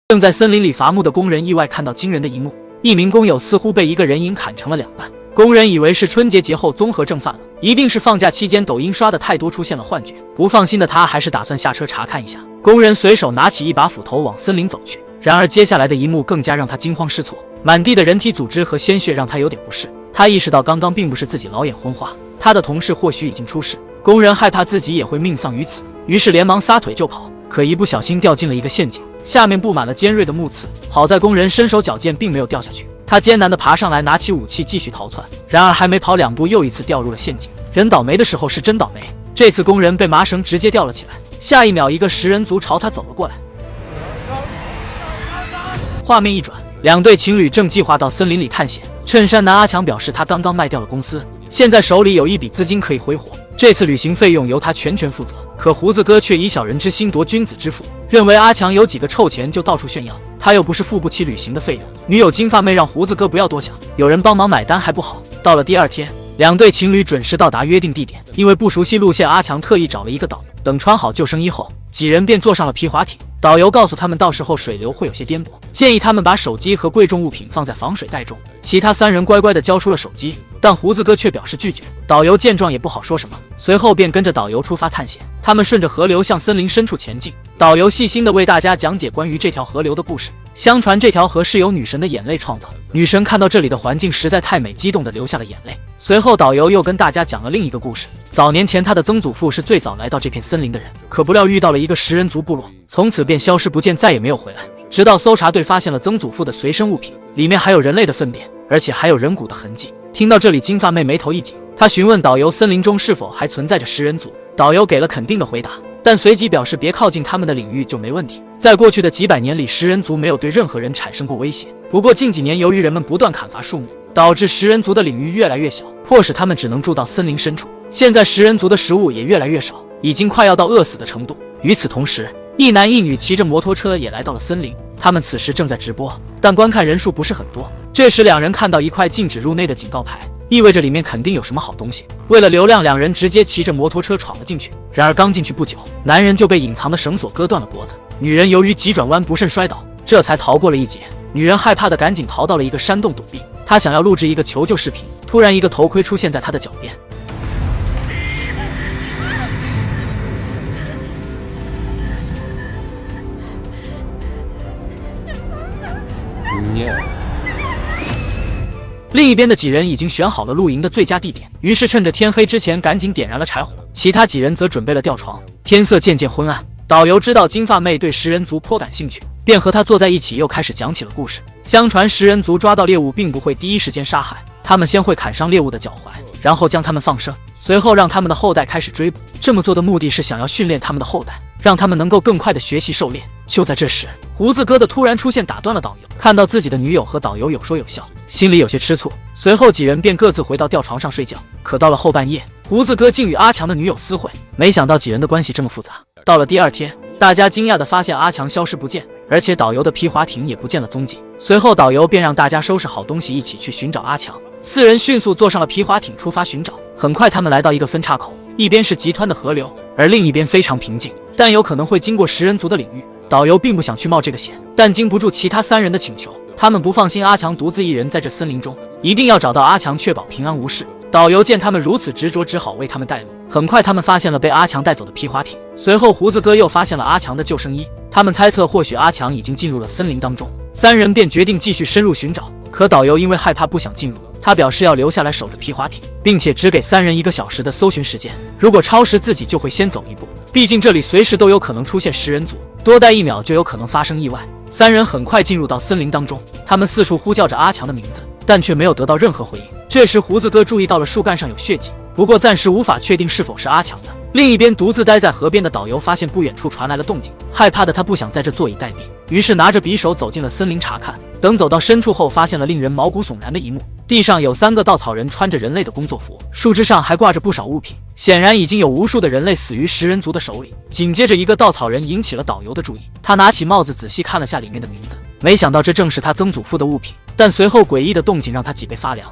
正在森林里伐木的工人意外看到惊人的一幕，一名工友似乎被一个人影砍成了2半。工人以为是春节节后综合症犯了，一定是放假期间抖音刷的太多出现了幻觉。不放心的他还是打算下车查看一下。工人随手拿起一把斧头往森林走去，然而接下来的一幕更加让他惊慌失措，满地的人体组织和鲜血让他有点不适。他意识到刚刚并不是自己老眼昏花，他的同事或许已经出事。工人害怕自己也会命丧于此，于是连忙撒腿就跑，可一不小心掉进了一个陷阱，下面布满了尖锐的木刺。好在工人身手矫健，并没有掉下去。他艰难地爬上来，拿起武器继续逃窜，然而还没跑2步，又一次掉入了陷阱。人倒霉的时候是真倒霉，这次工人被麻绳直接吊了起来，下一秒一个食人族朝他走了过来。画面一转，2对情侣正计划到森林里探险。衬衫男阿强表示他刚刚卖掉了公司，现在手里有一笔资金可以挥霍，这次旅行费用由他全权负责。可胡子哥却以小人之心夺君子之腹，认为阿强有几个臭钱就到处炫耀，他又不是付不起旅行的费用。女友金发妹让胡子哥不要多想，有人帮忙买单还不好。到了第2天，2对情侣准时到达约定地点，因为不熟悉路线，阿强特意找了一个导游。等穿好救生衣后，几人便坐上了皮划艇。导游告诉他们，到时候水流会有些颠簸，建议他们把手机和贵重物品放在防水袋中。其他3人乖乖地交出了手机，但胡子哥却表示拒绝。导游见状也不好说什么，随后便跟着导游出发探险。他们顺着河流向森林深处前进，导游细心地为大家讲解关于这条河流的故事。相传这条河是由女神的眼泪创造，女神看到这里的环境实在太美，激动地流下了眼泪。随后导游又跟大家讲了另一个故事，早年前他的曾祖父是最早来到这片森林的人，可不料遇到了一个食人族部落，从此便消失不见，再也没有回来。直到搜查队发现了曾祖父的随身物品，里面还有人类的粪便，而且还有人骨的痕迹。听到这里，金发妹眉头一紧，她询问导游森林中是否还存在着食人族。导游给了肯定的回答，但随即表示别靠近他们的领域就没问题。在过去的几百年里，食人族没有对任何人产生过威胁，不过近几年由于人们不断砍伐树木，导致食人族的领域越来越小，迫使他们只能住到森林深处。现在食人族的食物也越来越少，已经快要到饿死的程度。与此同时，一男一女骑着摩托车也来到了森林，他们此时正在直播，但观看人数不是很多。这时2人看到一块禁止入内的警告牌，意味着里面肯定有什么好东西。为了流量，2人直接骑着摩托车闯了进去。然而刚进去不久，男人就被隐藏的绳索割断了脖子，女人由于急转弯不慎摔倒，这才逃过了一劫。女人害怕的赶紧逃到了一个山洞躲避，她想要录制一个求救视频，突然一个头盔出现在她的脚边。另一边的几人已经选好了露营的最佳地点，于是趁着天黑之前赶紧点燃了柴火，其他几人则准备了吊床。天色渐渐昏暗，导游知道金发妹对食人族颇感兴趣，便和她坐在一起，又开始讲起了故事。相传食人族抓到猎物并不会第一时间杀害，他们先会砍伤猎物的脚踝，然后将他们放生，随后让他们的后代开始追捕。这么做的目的是想要训练他们的后代，让他们能够更快地学习狩猎。就在这时，胡子哥的突然出现打断了导游。看到自己的女友和导游有说有笑，心里有些吃醋。随后几人便各自回到吊床上睡觉。可到了后半夜，胡子哥竟与阿强的女友私会，没想到几人的关系这么复杂。到了第2天，大家惊讶地发现阿强消失不见，而且导游的皮划艇也不见了踪迹。随后导游便让大家收拾好东西，一起去寻找阿强。4人迅速坐上了皮划艇出发寻找。很快他们来到一个分岔口，一边是急湍的河流，而另一边非常平静，但有可能会经过食人族的领域。导游并不想去冒这个险，但经不住其他3人的请求，他们不放心阿强独自一人在这森林中，一定要找到阿强，确保平安无事。导游见他们如此执着，只好为他们带路。很快他们发现了被阿强带走的皮划艇，随后胡子哥又发现了阿强的救生衣，他们猜测或许阿强已经进入了森林当中。3人便决定继续深入寻找，可导游因为害怕不想进入，他表示要留下来守着皮划艇，并且只给3人1个小时的搜寻时间，如果超时自己就会先走一步，毕竟这里随时都有可能出现食人族，多待1秒就有可能发生意外。3人很快进入到森林当中，他们四处呼叫着阿强的名字，但却没有得到任何回应。这时胡子哥注意到了树干上有血迹，不过暂时无法确定是否是阿强的。另一边独自待在河边的导游发现不远处传来了动静，害怕的他不想在这坐以待毙，于是拿着匕首走进了森林查看。等走到深处后，发现了令人毛骨悚然的一幕，地上有3个稻草人穿着人类的工作服，树枝上还挂着不少物品，显然已经有无数的人类死于食人族的手里。紧接着一个稻草人引起了导游的注意，他拿起帽子仔细看了下里面的名字，没想到这正是他曾祖父的物品，但随后诡异的动静让他脊背发凉。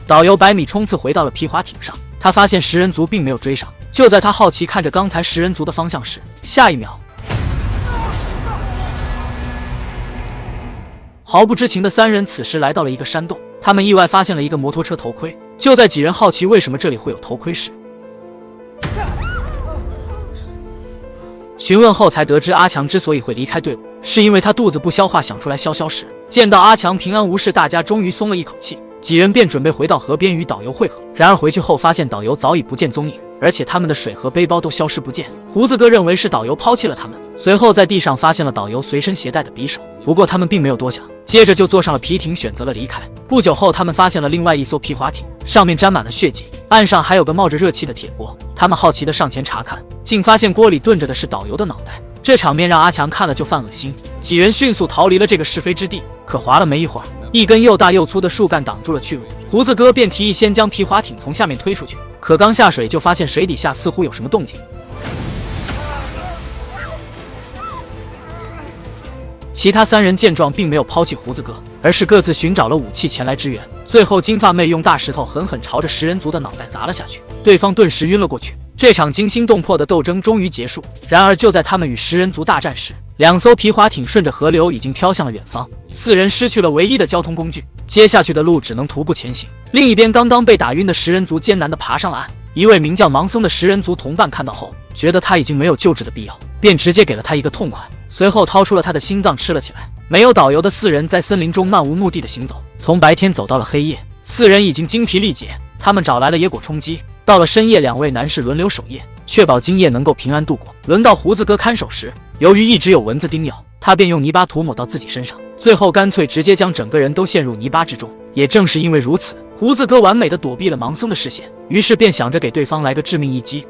导游100米冲刺回到了皮划艇上，他发现食人族并没有追上。就在他好奇看着刚才食人族的方向时，下一秒，毫不知情的3人此时来到了一个山洞，他们意外发现了一个摩托车头盔。就在几人好奇为什么这里会有头盔时，询问后才得知阿强之所以会离开队伍，是因为他肚子不消化想出来消消食。见到阿强平安无事，大家终于松了一口气，几人便准备回到河边与导游会合。然而回去后发现导游早已不见踪影，而且他们的水和背包都消失不见。胡子哥认为是导游抛弃了他们，随后在地上发现了导游随身携带的匕首。不过他们并没有多想，接着就坐上了皮艇，选择了离开。不久后，他们发现了另外一艘皮划艇，上面沾满了血迹，岸上还有个冒着热气的铁锅。他们好奇地上前查看，竟发现锅里炖着的是导游的脑袋。这场面让阿强看了就犯恶心，几人迅速逃离了这个是非之地。可划了没一会儿，一根又大又粗的树干挡住了去路，胡子哥便提议先将皮划艇从下面推出去。可刚下水就发现水底下似乎有什么动静。其他3人见状并没有抛弃胡子哥，而是各自寻找了武器前来支援。最后金发妹用大石头狠狠朝着食人族的脑袋砸了下去，对方顿时晕了过去。这场惊心动魄的斗争终于结束。然而就在他们与食人族大战时，2艘皮划艇顺着河流已经飘向了远方，4人失去了唯一的交通工具，接下去的路只能徒步前行。另一边，刚刚被打晕的食人族艰难地爬上了岸。一位名叫盲僧的食人族同伴看到后，觉得他已经没有救治的必要，便直接给了他一个痛快，随后掏出了他的心脏吃了起来。没有导游的4人在森林中漫无目的的行走，从白天走到了黑夜，4人已经精疲力竭。他们找来了野果充饥，到了深夜，2位男士轮流守夜，确保今夜能够平安度过。轮到胡子哥看守时，由于一直有蚊子叮咬，他便用泥巴涂抹到自己身上，最后干脆直接将整个人都陷入泥巴之中。也正是因为如此，胡子哥完美的躲避了盲僧的视线，于是便想着给对方来个致命一击。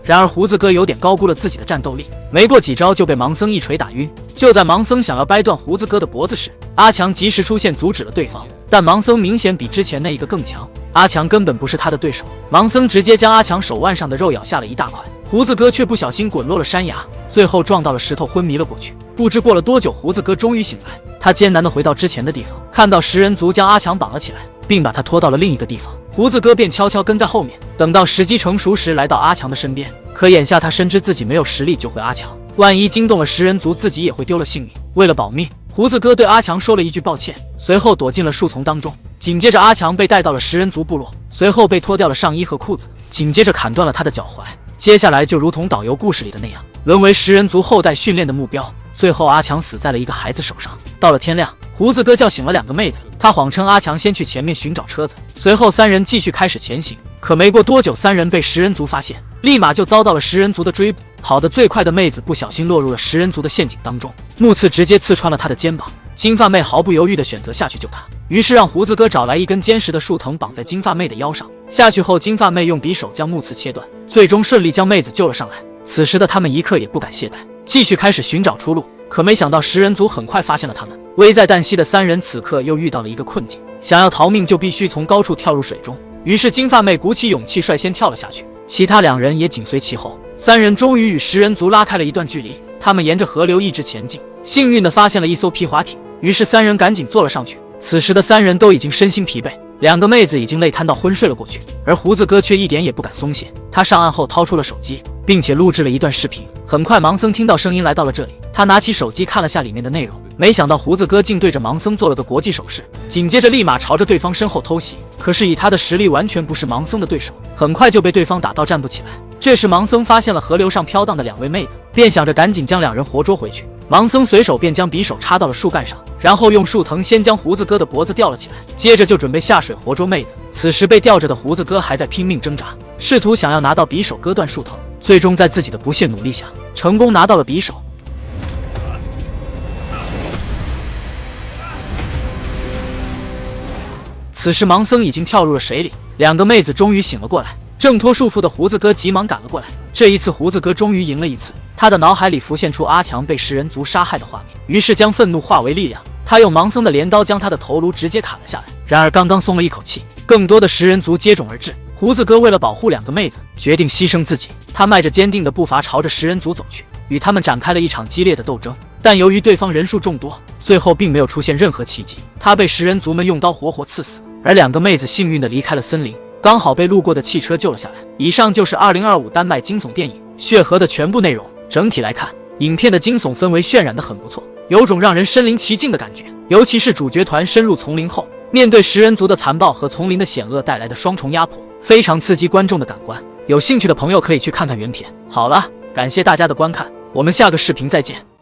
然而胡子哥有点高估了自己的战斗力，没过几招就被盲僧一锤打晕。就在盲僧想要掰断胡子哥的脖子时，阿强及时出现阻止了对方，但盲僧明显比之前那一个更强，阿强根本不是他的对手。盲僧直接将阿强手腕上的肉咬下了一大块，胡子哥却不小心滚落了山崖，最后撞到了石头昏迷了过去。不知过了多久，胡子哥终于醒来，他艰难地回到之前的地方，看到食人族将阿强绑了起来，并把他拖到了另一个地方。胡子哥便悄悄跟在后面，等到时机成熟时来到阿强的身边。可眼下他深知自己没有实力救回阿强，万一惊动了食人族，自己也会丢了性命。为了保命，胡子哥对阿强说了一句抱歉，随后躲进了树丛当中。紧接着阿强被带到了食人族部落，随后被脱掉了上衣和裤子，紧接着砍断了他的脚踝。接下来就如同导游故事里的那样，沦为食人族后代训练的目标。最后阿强死在了一个孩子手上。到了天亮，胡子哥叫醒了2个妹子，他谎称阿强先去前面寻找车子，随后3人继续开始前行。可没过多久，3人被食人族发现，立马就遭到了食人族的追捕。跑得最快的妹子不小心落入了食人族的陷阱当中，木刺直接刺穿了她的肩膀。金发妹毫不犹豫地选择下去救她，于是让胡子哥找来一根坚实的树藤绑在金发妹的腰上。下去后，金发妹用匕首将木刺切断，最终顺利将妹子救了上来。此时的他们一刻也不敢懈怠，继续开始寻找出路。可没想到食人族很快发现了他们，危在旦夕的3人此刻又遇到了一个困境，想要逃命就必须从高处跳入水中。于是金发妹鼓起勇气率先跳了下去，其他2人也紧随其后。3人终于与食人族拉开了一段距离，他们沿着河流一直前进，幸运地发现了一艘皮划艇，于是3人赶紧坐了上去。此时的3人都已经身心疲惫，2个妹子已经累瘫到昏睡了过去，而胡子哥却一点也不敢松懈。他上岸后掏出了手机，并且录制了一段视频。很快盲僧听到声音来到了这里，他拿起手机看了下里面的内容，没想到胡子哥竟对着盲僧做了个国际手势，紧接着立马朝着对方身后偷袭。可是以他的实力完全不是盲僧的对手，很快就被对方打到站不起来。这时盲僧发现了河流上飘荡的2位妹子，便想着赶紧将2人活捉回去。盲僧随手便将匕首插到了树干上，然后用树藤先将胡子哥的脖子吊了起来，接着就准备下水活捉妹子。此时被吊着的胡子哥还在拼命挣扎，试图想要拿到匕首割断树藤，最终在自己的不懈努力下成功拿到了匕首。此时盲僧已经跳入了水里，2个妹子终于醒了过来，挣脱束缚的胡子哥急忙赶了过来。这一次胡子哥终于赢了一次，他的脑海里浮现出阿强被食人族杀害的画面，于是将愤怒化为力量。他用盲僧的镰刀将他的头颅直接砍了下来。然而刚刚松了一口气，更多的食人族接踵而至。胡子哥为了保护2个妹子，决定牺牲自己。他迈着坚定的步伐朝着食人族走去，与他们展开了一场激烈的斗争。但由于对方人数众多，最后并没有出现任何奇迹。他被食人族们用刀活活刺死，而2个妹子幸运地离开了森林，刚好被路过的汽车救了下来。以上就是2025丹麦惊悚电影《血河》的全部内容。整体来看，影片的惊悚氛围渲染得很不错，有种让人身临其境的感觉。尤其是主角团深入丛林后，面对食人族的残暴和丛林的险恶带来的双重压迫，非常刺激观众的感官。有兴趣的朋友可以去看看原片。好了，感谢大家的观看，我们下个视频再见。